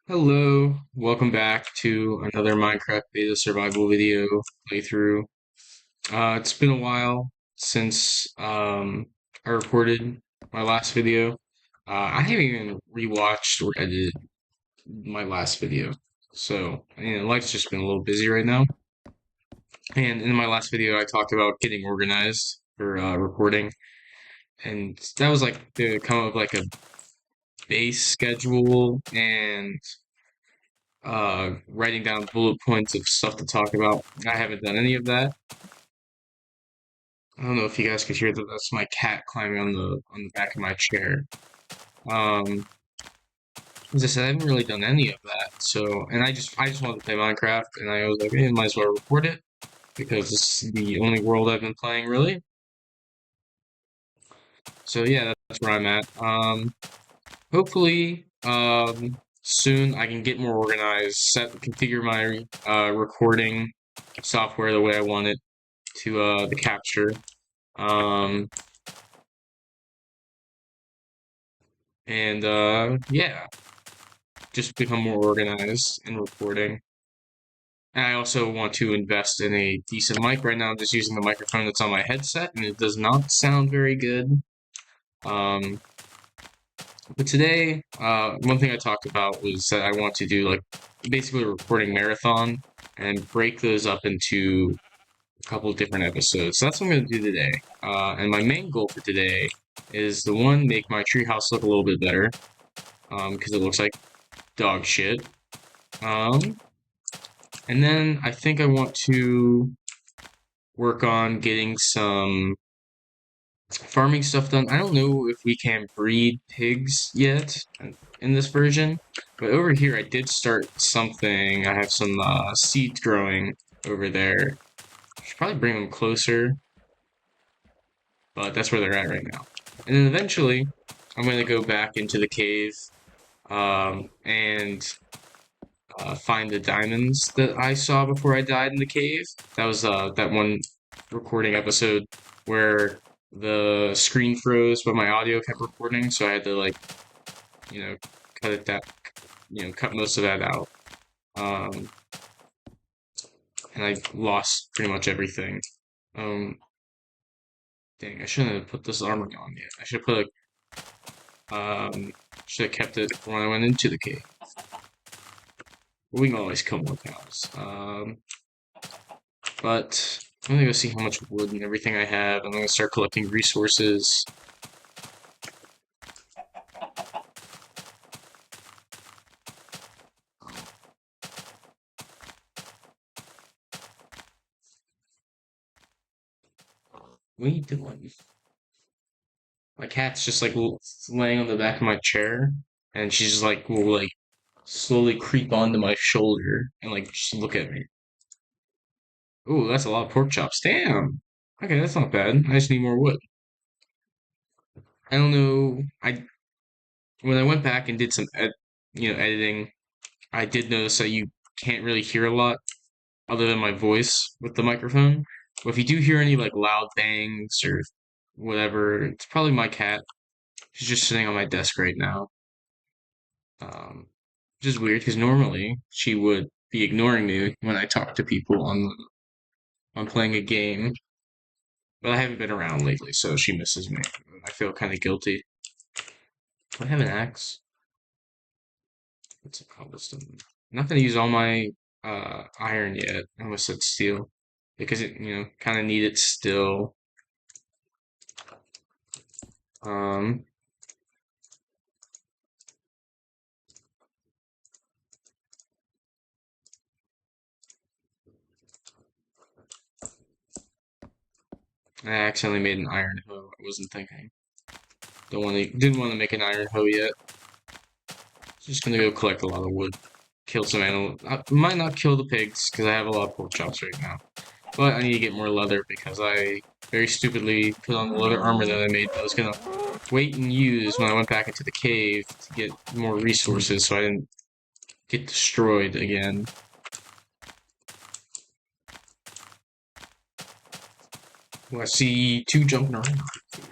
Hello, welcome back to another Minecraft beta survival video playthrough. It's been a while since I recorded my last video. I haven't even rewatched or edited my last video, so life's just been a little busy right now. And in my last video, I talked about getting organized for recording, and that was like to come up with like a base schedule and writing down bullet points of stuff to talk about. I haven't done any of that. I don't know if you guys could hear that. That's my cat climbing on the back of my chair. Um, as I said, I haven't really done any of that. So, and I just wanted to play Minecraft, and I was like, hey, might as well record it because this is the only world I've been playing really. So yeah, that's where I'm at. Hopefully, soon I can get more organized, configure my recording software the way I want it to the capture. Um, and yeah, just become more organized in recording. And I also want to invest in a decent mic. Right now, I'm just using the microphone that's on my headset, and it does not sound very good. Um, but today, one thing I talked about was that I want to do like basically a recording marathon and break those up into a couple of different episodes. So that's what I'm going to do today. And my main goal for today is the one, make my treehouse look a little bit better, because it looks like dog shit. Um, and then I think I want to work on getting some farming stuff done. I don't know if we can breed pigs yet in this version, but over here I did start something. I have some seeds growing over there. Should probably bring them closer, but that's where they're at right now. And then eventually I'm going to go back into the cave and find the diamonds that I saw before I died in the cave. That was that one recording episode where the screen froze, but my audio kept recording, so I had to like, you know, cut it that, cut most of that out. Um, and I lost pretty much everything. Um, dang, I shouldn't have put this armor on yet. I should put should have kept it when I went into the cave. But we can always kill more cows. But I'm gonna go see how much wood and everything I have. I'm gonna start collecting resources. What are you doing? My cat's just like laying on the back of my chair, and she's just like will like slowly creep onto my shoulder and like just look at me. Ooh, that's a lot of pork chops. Damn. Okay, that's not bad. I just need more wood. I don't know. I when I went back and did some editing, I did notice that you can't really hear a lot other than my voice with the microphone. But if you do hear any like loud bangs or whatever, it's probably my cat. She's just sitting on my desk right now. Um, which is weird because normally she would be ignoring me when I talk to people on playing a game. But I haven't been around lately, so she misses me. I feel kind of guilty. Do I have an axe? It's a cobblestone. I'm not gonna use all my iron yet. I almost said steel because it kind of need it still. Um, I accidentally made an iron hoe. I wasn't thinking. Didn't want to make an iron hoe yet. Just gonna go collect a lot of wood. Kill some animal. I might not kill the pigs because I have a lot of pork chops right now. But I need to get more leather because I very stupidly put on the leather armor that I made. I was gonna wait and use when I went back into the cave to get more resources so I didn't get destroyed again. Well, I see two jumping around here.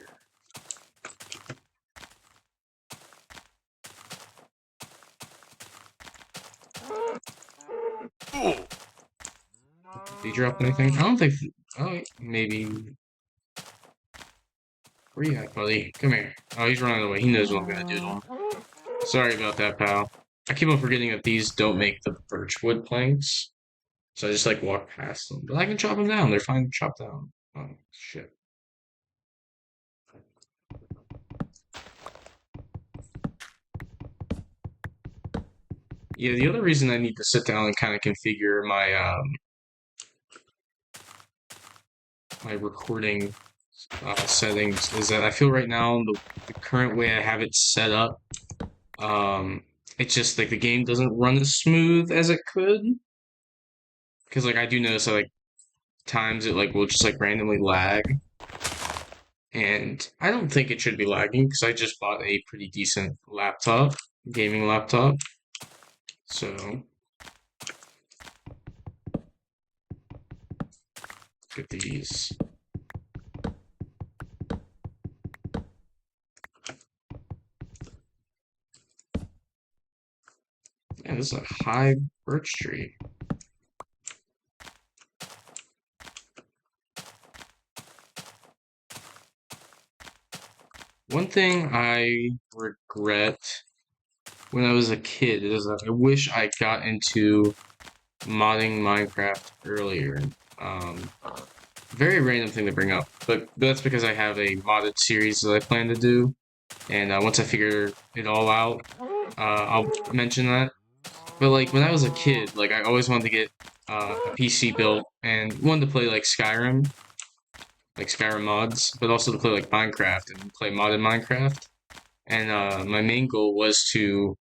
Did he drop anything? I don't think. Oh, maybe. Where you at, buddy? Come here. Oh, he's running away. He knows what I'm gonna do to him. Sorry about that, pal. I keep on forgetting that these don't make the birchwood planks. So I just like walk past them. But I can chop them down. They're fine to chop down. Oh, shit. Yeah, the other reason I need to sit down and kind of configure my recording settings is that I feel right now the current way I have it set up, it's just like the game doesn't run as smooth as it could. Because like I do notice that like times it like will just like randomly lag. And I don't think it should be lagging because I just bought a pretty decent laptop, gaming laptop. So get these. Yeah, this is a high birch tree. One thing I regret when I was a kid is that I wish I got into modding Minecraft earlier. Very random thing to bring up, but that's because I have a modded series that I plan to do, and once I figure it all out, I'll mention that. But like when I was a kid, like I always wanted to get a PC built and wanted to play like Skyrim mods, but also to play like Minecraft and play modded Minecraft. And my main goal was to,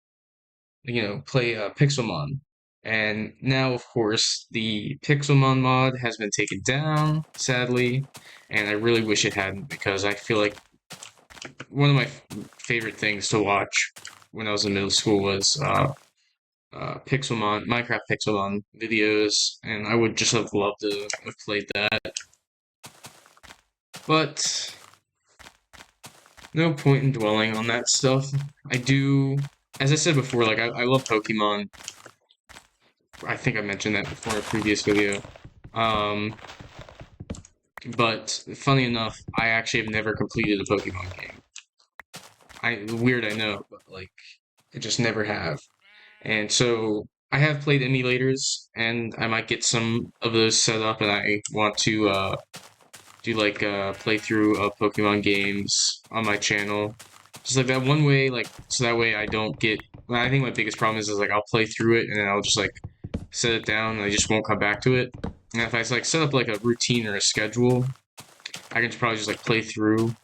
play Pixelmon. And now, of course, the Pixelmon mod has been taken down, sadly, and I really wish it hadn't because I feel like one of my favorite things to watch when I was in middle school was Pixelmon, Minecraft Pixelmon videos, and I would just have loved to have played that. But no point in dwelling on that stuff. I do, as I said before, like I love Pokemon. I think I mentioned that before in a previous video. Um, but funny enough, I actually have never completed a Pokemon game. Weird, I know, but like I just never have. And so I have played emulators, and I might get some of those set up, and I want to do like playthrough of Pokemon games on my channel. Just like that one way, like so that way I don't get. I think my biggest problem is like I'll play through it and then I'll just like set it down and I just won't come back to it. And if I like set up like a routine or a schedule, I can just probably just like play through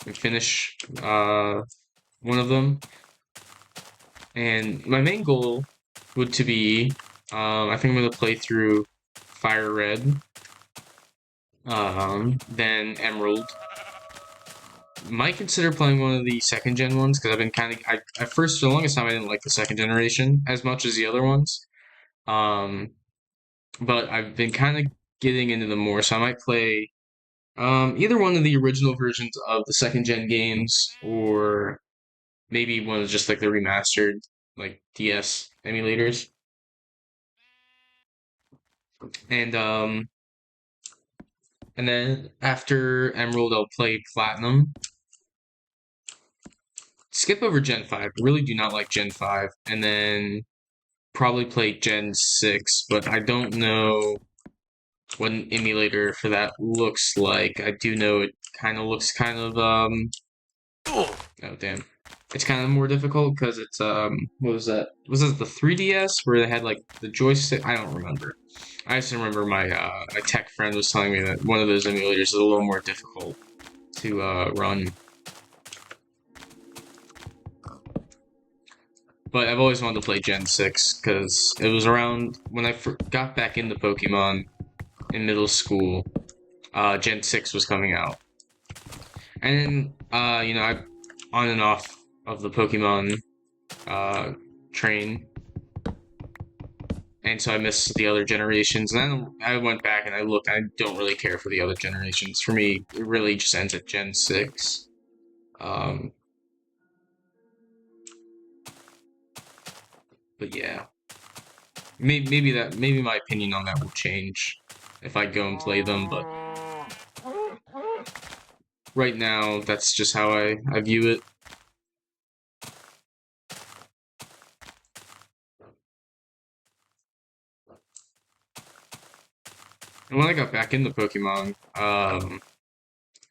and finish one of them. And my main goal would to be, I think I'm gonna play through Fire Red, then Emerald. Might consider playing one of the second gen ones because I've been kind of at first for the longest time I didn't like the second generation as much as the other ones. But I've been kind of getting into them more, so I might play either one of the original versions of the second gen games or maybe one of just like the remastered like DS emulators. And then after Emerald I'll play Platinum. Skip over Gen 5. I really do not like Gen 5. And then probably play Gen 6, but I don't know what an emulator for that looks like. I do know it kind of looks kind of, oh damn. It's kind of more difficult because it's, what was that? Was it the 3DS where they had like the joystick? I don't remember. I just remember my tech friend was telling me that one of those emulators is a little more difficult to, run. But I've always wanted to play Gen 6 because it was around when I got back into Pokemon in middle school. Gen 6 was coming out. And I on and off of the Pokemon train. And so I missed the other generations. And then I went back and I looked. I don't really care for the other generations. For me, it really just ends at Gen 6. But yeah. Maybe my opinion on that will change if I go and play them, but right now that's just how I view it. And when I got back into Pokemon,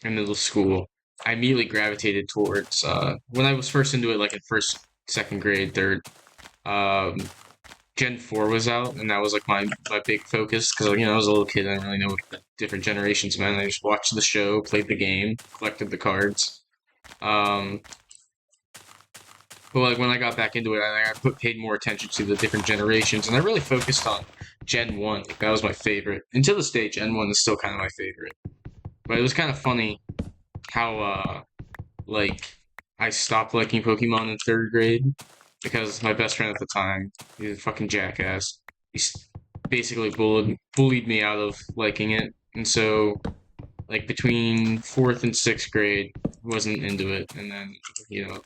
in middle school, I immediately gravitated towards when I was first into it, like in first, second grade, third. Um, Gen 4 was out, and that was like my big focus because I was a little kid. I didn't really know what the different generations meant. I just watched the show, played the game, collected the cards. Um, but like when I got back into it, paid more attention to the different generations, and I really focused on Gen 1. Like, that was my favorite. Until this day, Gen 1 is still kind of my favorite. But it was kind of funny how like I stopped liking Pokemon in third grade because my best friend at the time, he's a fucking jackass. Basically bullied me out of liking it, and so like between fourth and sixth grade, wasn't into it, and then you know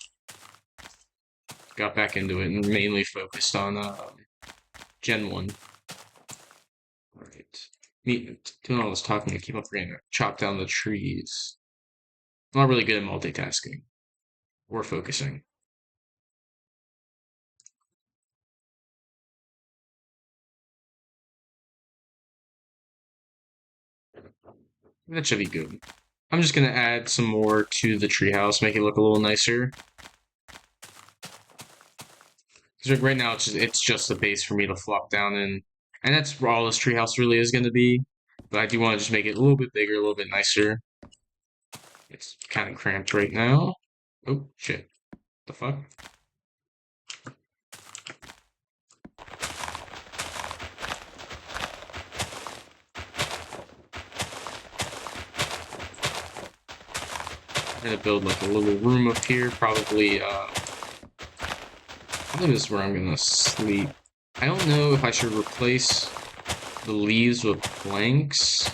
got back into it and mainly focused on Gen 1. Alright. Me doing all this talking, I keep on forgetting to chop down the trees. I'm not really good at multitasking or focusing. That should be good. I'm just gonna add some more to the treehouse, make it look a little nicer. Because right now it's just a base for me to flop down in, and that's where all this treehouse really is gonna be. But I do want to just make it a little bit bigger, a little bit nicer. It's kind of cramped right now. Oh shit! The fuck? I'm gonna build like a little room up here, probably. I think this is where I'm gonna sleep. I don't know if I should replace the leaves with planks.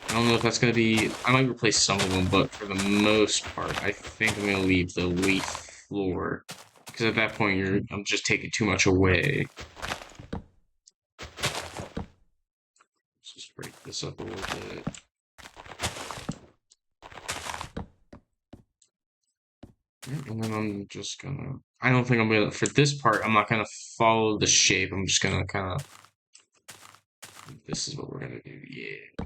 I don't know if that's gonna be. I might replace some of them, but for the most part, I think I'm gonna leave the leaf floor because at that point, I'm just taking too much away. Let's just break this up a little bit. And then I'm just gonna. I don't think I'm gonna. For this part, I'm not gonna follow the shape. I'm just gonna kind of. This is what we're gonna do. Yeah.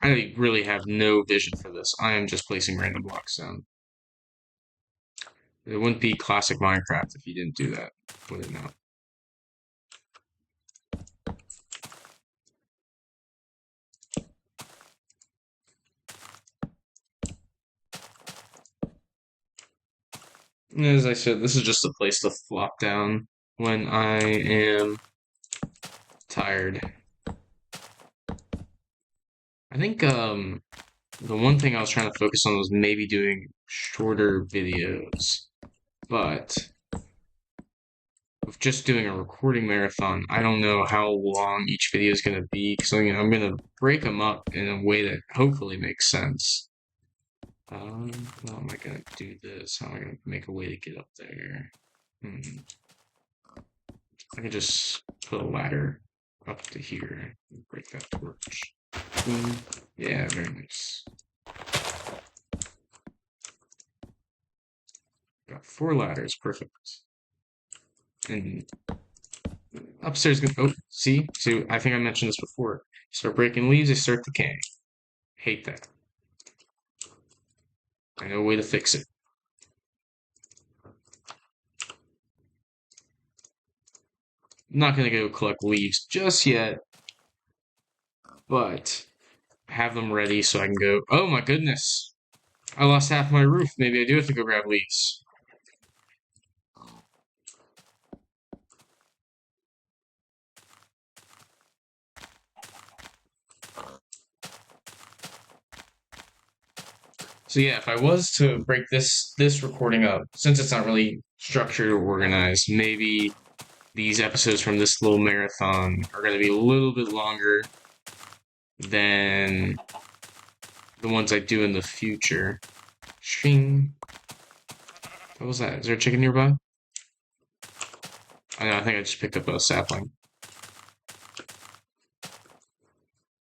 I really have no vision for this. I am just placing random blocks down. It wouldn't be classic Minecraft if you didn't do that, would it now? As I said, this is just a place to flop down when I am tired. I think the one thing I was trying to focus on was maybe doing shorter videos, but with just doing a recording marathon, I don't know how long each video is going to be, so I'm going to break them up in a way that hopefully makes sense. How am I going to do this? How am I going to make a way to get up there? I can just put a ladder up to here and break that torch. Boom. Yeah, very nice. Got 4 ladders, perfect. And upstairs, oh, see, I think I mentioned this before. Start breaking leaves, they start decaying. Hate that. I know a way to fix it. I'm not gonna go collect leaves just yet, but have them ready so I can go. Oh my goodness, I lost half my roof. Maybe I do have to go grab leaves. So yeah, if I was to break this recording up, since it's not really structured or organized, maybe these episodes from this little marathon are going to be a little bit longer than the ones I do in the future. Shing. What was that? Is there a chicken nearby? I know, I think I just picked up a sapling.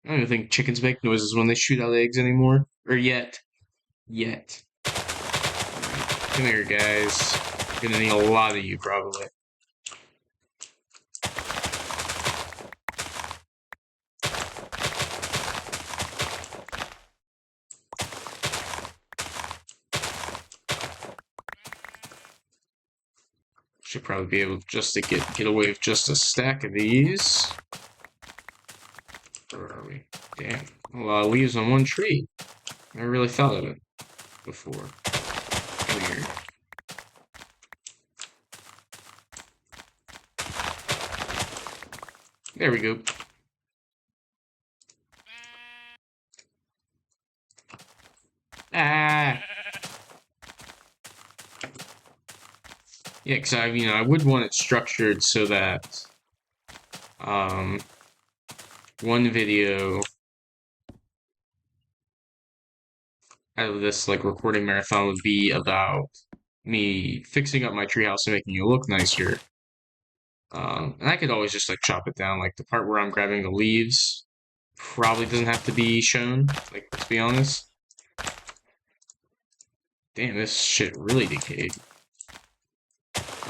I don't even think chickens make noises when they shoot out eggs anymore. Or yet. Yet. Come here, guys. Gonna need a lot of you, probably. Should probably be able just to get away with just a stack of these. Where are we? Damn. A lot of leaves on one tree. I really thought of it before. Weird. There we go. Ah! Yeah, because I would want it structured so that, one video out of this, like, recording marathon would be about me fixing up my treehouse and making it look nicer. And I could always just, like, chop it down, like, the part where I'm grabbing the leaves probably doesn't have to be shown, like, let's be honest. Damn, this shit really decayed.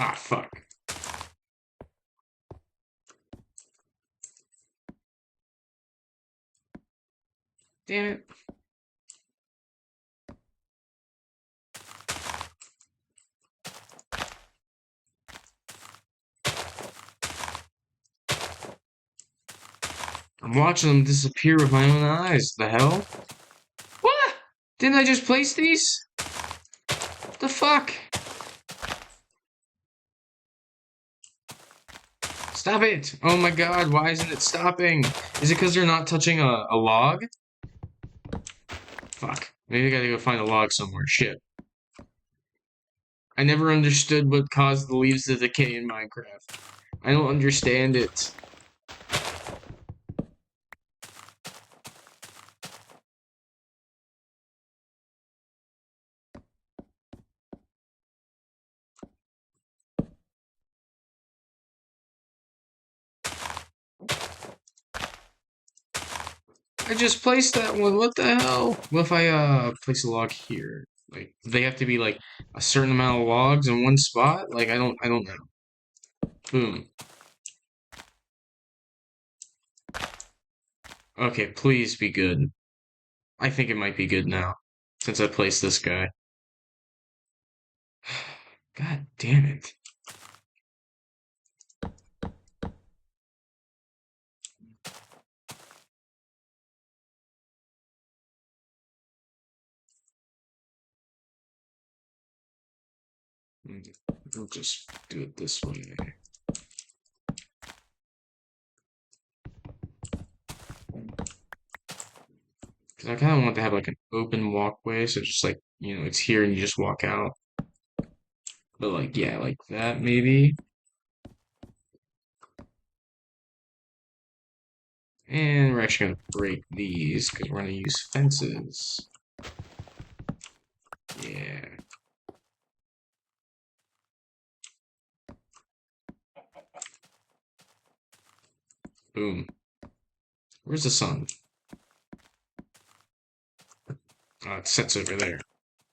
Ah, fuck. Damn it. I'm watching them disappear with my own eyes. The hell? What? Didn't I just place these? The fuck? Stop it! Oh my god, why isn't it stopping? Is it because they're not touching a log? Fuck. Maybe I gotta go find a log somewhere. Shit. I never understood what caused the leaves to decay in Minecraft. I don't understand it. I just placed that one. What the hell? What if I place a log here? Like, they have to be like a certain amount of logs in one spot? Like, I don't know. Boom. Okay, please be good. I think it might be good now, since I placed this guy. God damn it. We'll just do it this way. Because I kind of want to have like an open walkway, so just like, it's here and you just walk out. But like, yeah, like that maybe. And we're actually going to break these because we're going to use fences. Yeah. Boom. Where's the sun? Oh, it sets over there.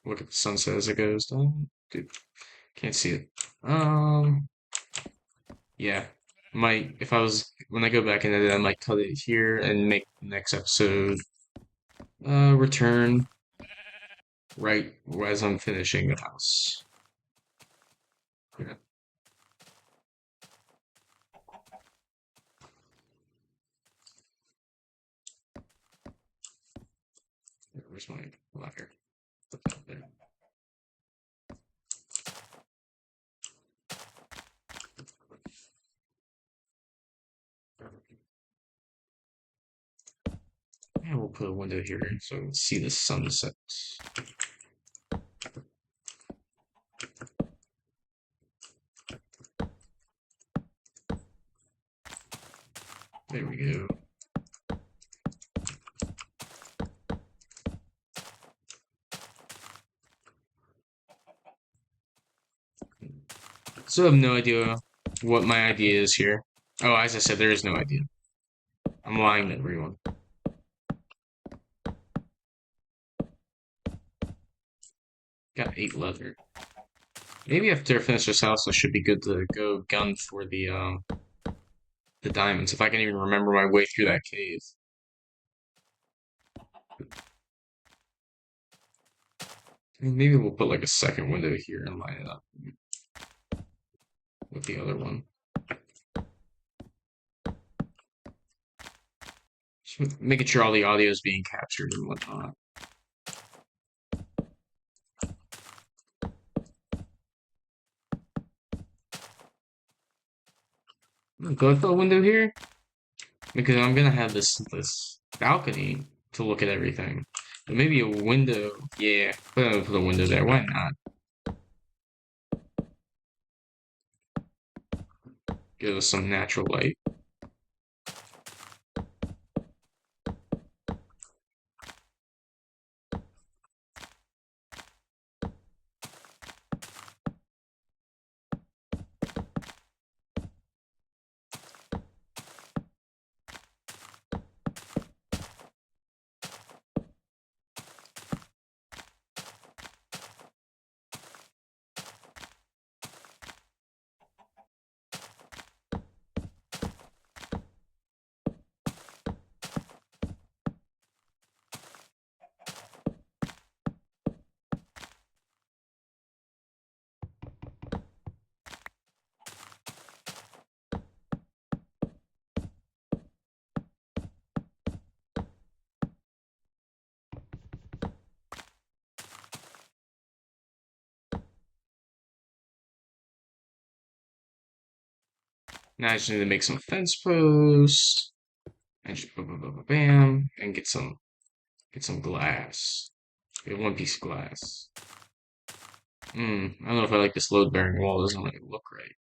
Look at the sunset as it goes down. Dude, can't see it. Yeah. When I go back and edit, I might cut it here and make the next episode, return right as I'm finishing the house. Yeah. Where's my ladder? Put that there. Yeah, we'll put a window here so we can see the sunset. There we go. So I have no idea what my idea is here. Oh, as I said, there is no idea. I'm lying to everyone. Got 8 leather. Maybe after I finish this house, I should be good to go gun for the diamonds, if I can even remember my way through that cave. Maybe we'll put like a second window here and line it up with the other one. Just making sure all the audio is being captured and whatnot. Go with the window here because I'm gonna have this balcony to look at everything. But maybe a window, yeah. Put a window there. Why not? Give us some natural light. Now I just need to make some fence posts and just bam, and get some glass. Get one piece of glass. I don't know if I like this load-bearing wall. It doesn't really look right.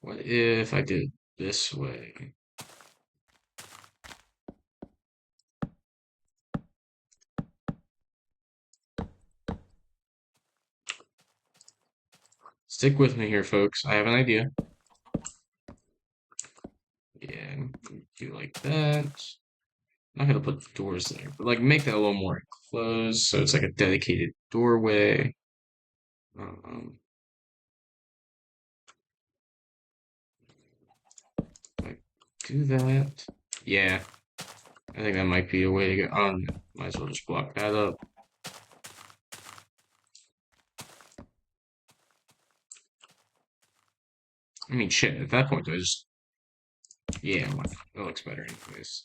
What if I did it this way? Stick with me here, folks. I have an idea. Yeah, do like that. I'm not gonna put doors there, but like make that a little more enclosed, so it's like a dedicated doorway. Um, like do that. Yeah, I think that might be a way to go on. Might as well just block that up. I mean, shit, at that point, I just, yeah, that looks better anyways.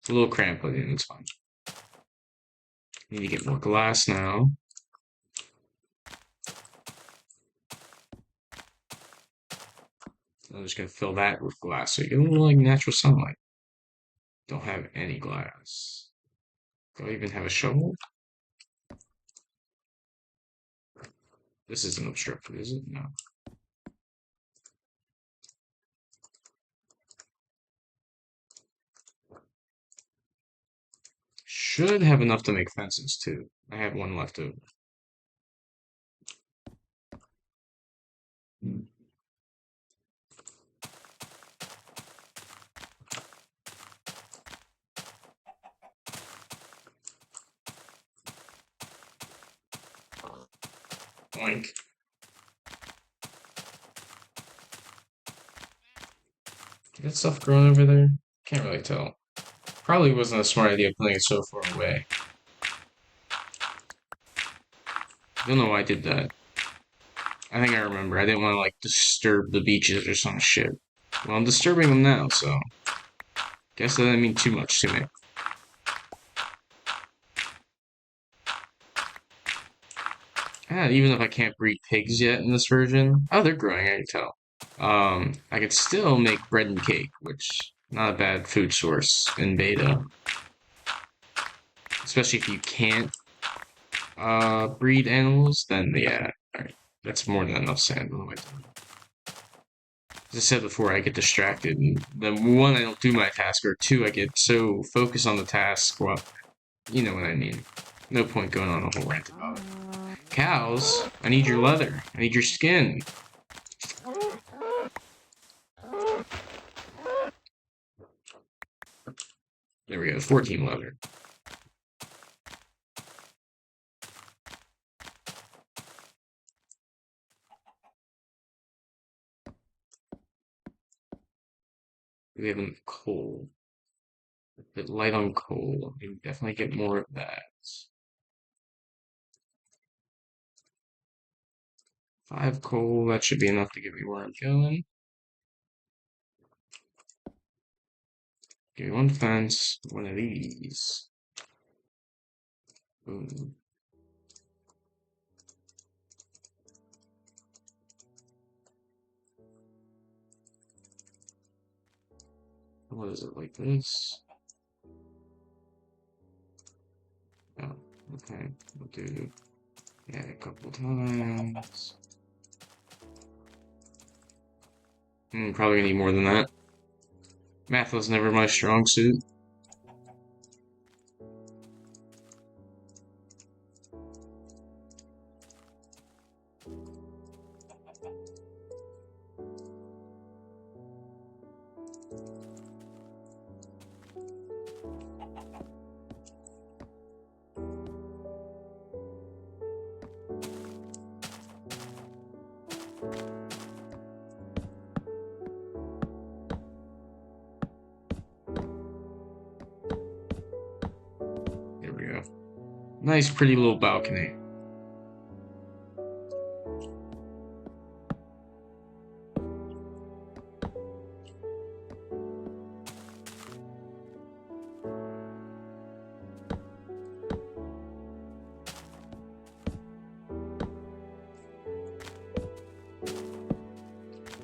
It's a little cramped, but it's fine. Need to get more glass now. I'm just gonna fill that with glass so you get a little like natural sunlight. Don't have any glass. Do I even have a shovel? This isn't obstructed, is it? No. Should have enough to make fences too. I have one left over. Boink. Is that stuff growing over there? Can't really tell. Probably wasn't a smart idea putting it so far away. I don't know why I did that. I think I remember. I didn't want to like disturb the beaches or some shit. Well, I'm disturbing them now, so guess that didn't mean too much to me. Yeah, even if I can't breed pigs yet in this version, oh, they're growing. I can tell. I could still make bread and cake, which not a bad food source in beta, especially if you can't breed animals. Then yeah, all right, that's more than enough sand. What am I doing? As I said before, I get distracted, and then one, I don't do my task, or two, I get so focused on the task. Well, you know what I mean. No point going on a whole rant about it. Cows? I need your leather. I need your skin. There we go, 14 leather. We have coal. A bit light on coal. We can definitely get more of that. 5 coal, that should be enough to get me where I'm going. Give me one fence, one of these. Boom. What is it, like this? Oh, okay. We'll do, yeah, a couple times. Probably gonna need more than that. Math was never my strong suit. There we go. Nice, pretty little balcony.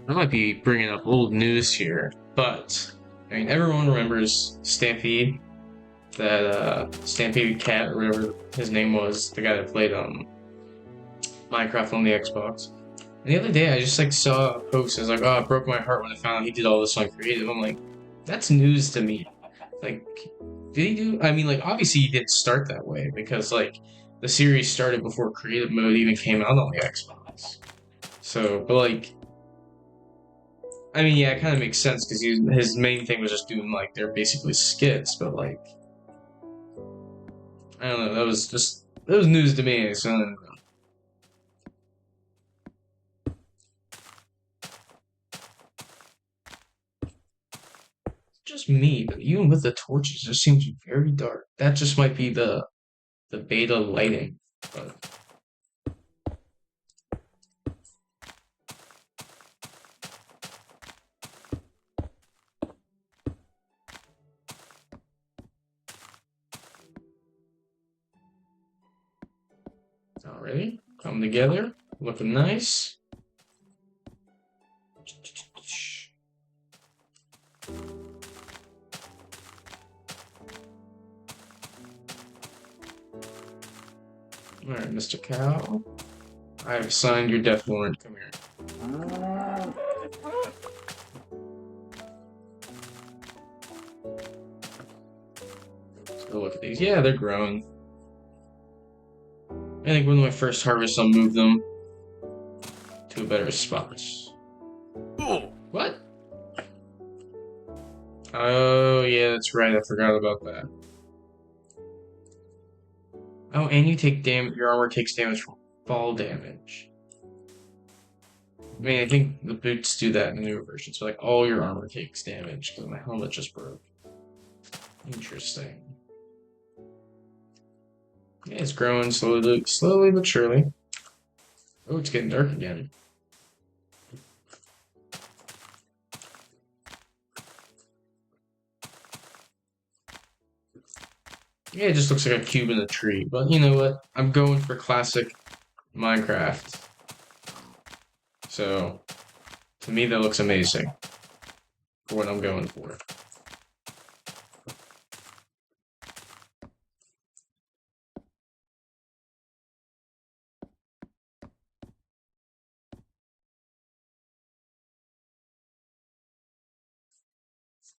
I might be bringing up old news here, but I mean, everyone remembers Stampede, that Stampede Cat, or whatever his name was, the guy that played Minecraft on the Xbox. And the other day, I just like saw a post. I was like, "Oh, it broke my heart when I found out he did all this on creative." I'm like, that's news to me. Like, did he do? I mean, like, obviously he didn't start that way because like the series started before creative mode even came out on the Xbox. So, but like, I mean, yeah, it kind of makes sense because his main thing was just doing like they're basically skits, but like, I don't know, that was news to me. So just me, but even with the torches, it just seems very dark. That just might be the beta lighting, but already come together, looking nice. All right, Mr. Cow, I have signed your death warrant. Come here. So look at these. Yeah, they're growing. I think with my first harvest, I'll move them to a better spot. What? Oh, yeah, that's right. I forgot about that. Oh, and you take damage. Your armor takes damage from fall damage. I mean, I think the boots do that in the newer version. So, like, all your armor takes damage because my helmet just broke. Interesting. Yeah, it's growing slowly but surely. Oh, it's getting dark again. Yeah, it just looks like a cube in a tree. But you know what? I'm going for classic Minecraft. So, to me, that looks amazing for what I'm going for.